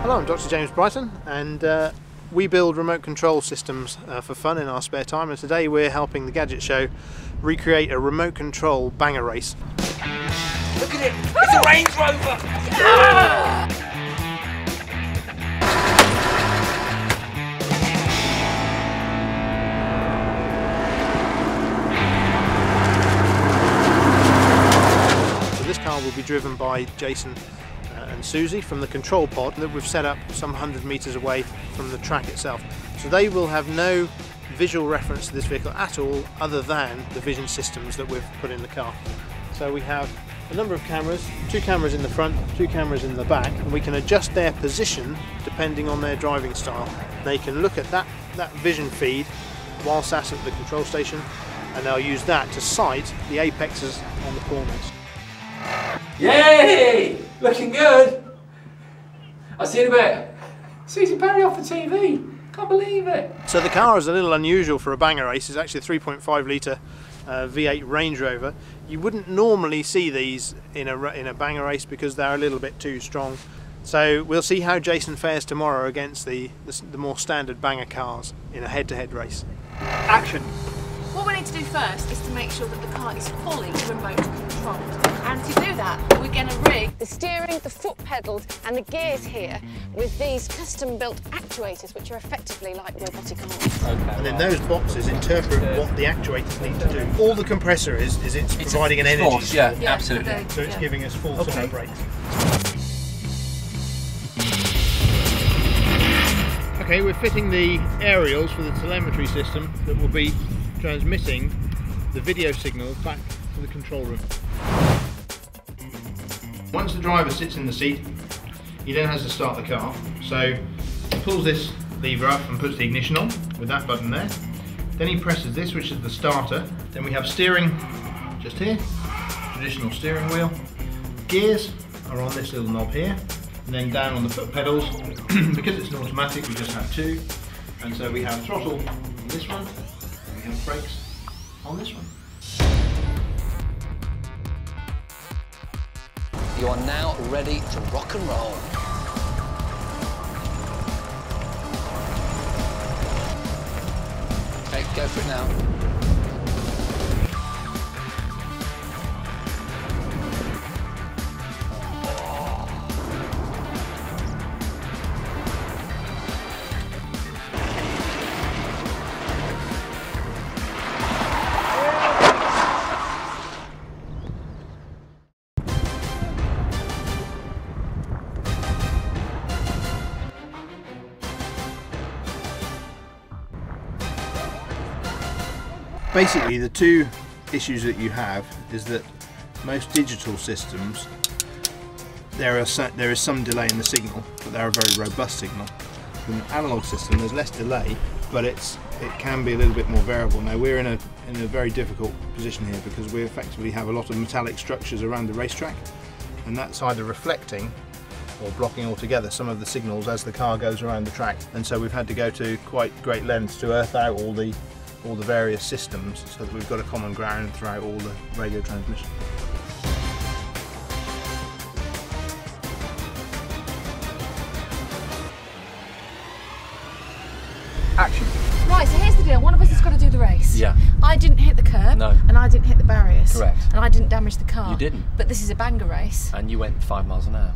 Hello, I'm Dr. James Brighton, and we build remote control systems for fun in our spare time, and today we're helping the Gadget show recreate a remote control banger race. Look at it! It's a Range Rover! Yeah! So this car will be driven by Jason and Susie from the control pod that we've set up some 100 metres away from the track itself. So they will have no visual reference to this vehicle at all other than the vision systems that we've put in the car. So we have a number of cameras, 2 cameras in the front, 2 cameras in the back, and we can adjust their position depending on their driving style. They can look at that vision feed while sat at the control station, and they'll use that to sight the apexes on the corners. Yay! Looking good! I'll see you in a bit. Susie Perry off the TV. Can't believe it. So the car is a little unusual for a banger race. It's actually a 3.5 litre V8 Range Rover. You wouldn't normally see these in a banger race because they're a little bit too strong. So we'll see how Jason fares tomorrow against the more standard banger cars in a head-to-head race. Action! What we need to do first is to make sure that the car is fully remote controlled. And to do that, we're going to rig the steering, the foot pedals and the gears here with these custom-built actuators, which are effectively like robotic arms. Okay. And then those boxes interpret what the actuators need to do. All the compressor is it's providing an energy. Force, yeah, absolutely. So it's giving us full summer brakes. Okay, we're fitting the aerials for the telemetry system that will be transmitting the video signal back to the control room. Once the driver sits in the seat, he then has to start the car. So he pulls this lever up and puts the ignition on with that button there. Then he presses this, which is the starter. Then we have steering just here, traditional steering wheel. Gears are on this little knob here, and then down on the foot pedals. Because it's an automatic, we just have 2. And so we have throttle on this one, and we have brakes on this one. You are now ready to rock and roll. Okay, go for it now. Basically, the 2 issues that you have is that most digital systems, there is some delay in the signal, but they're a very robust signal. In an analog system, there's less delay, but it can be a little bit more variable. Now we're in a very difficult position here because we effectively have a lot of metallic structures around the racetrack, and that's either reflecting or blocking altogether some of the signals as the car goes around the track. And so we've had to go to quite great lengths to earth out all the various systems so that we've got a common ground throughout all the radio transmission. Action. Right, so here's the deal. One of us has got to do the race. Yeah. I didn't hit the curb. No. And I didn't hit the barriers. Correct. And I didn't damage the car. You didn't. But this is a banger race. And you went 5 miles an hour.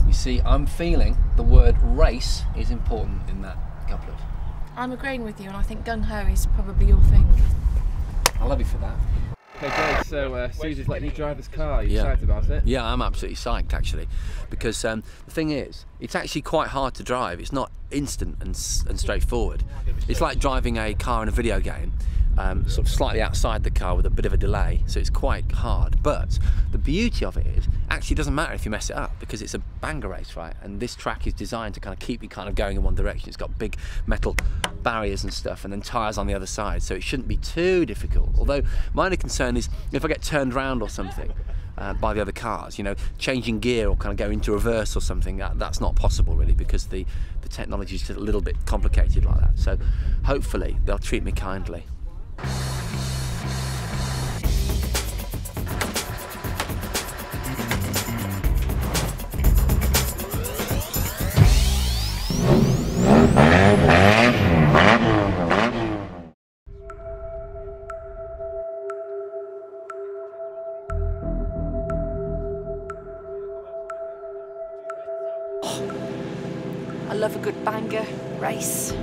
You see, I'm feeling the word race is important in that couplet. I'm agreeing with you, and I think gung-ho is probably your thing. I love you for that. Okay, Jay, so Susie's letting you drive this car. Are you excited about it? Yeah, I'm absolutely psyched actually, because the thing is, it's actually quite hard to drive. It's not instant and straightforward. It's like driving a car in a video game, sort of slightly outside the car with a bit of a delay, so it's quite hard. But the beauty of it is, actually it doesn't matter if you mess it up, because it's a banger race, right? And this track is designed to kind of keep you kind of going in one direction. It's got big metal barriers and stuff, and then tyres on the other side, so it shouldn't be too difficult. Although my only concern is if I get turned around or something by the other cars, you know, changing gear or kind of going into reverse or something, that's not possible really, because the technology is just a little bit complicated like that. So hopefully they'll treat me kindly. love a good banger race.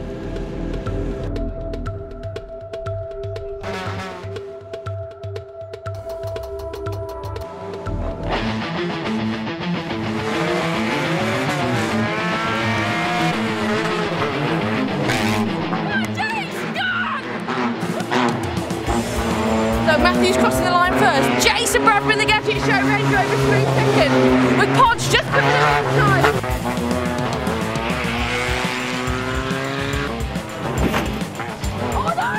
Matthew's crossing the line first. Jason Bradford in the Gadget Show, Range Rover 3 second, with Podge just coming outside. Oh no!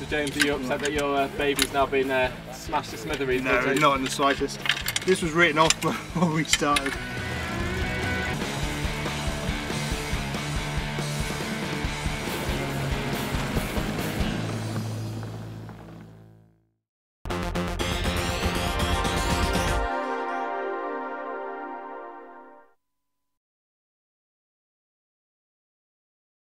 James, are you upset that your baby's now been smashed to smithereens? No, not in the slightest. This was written off before we started.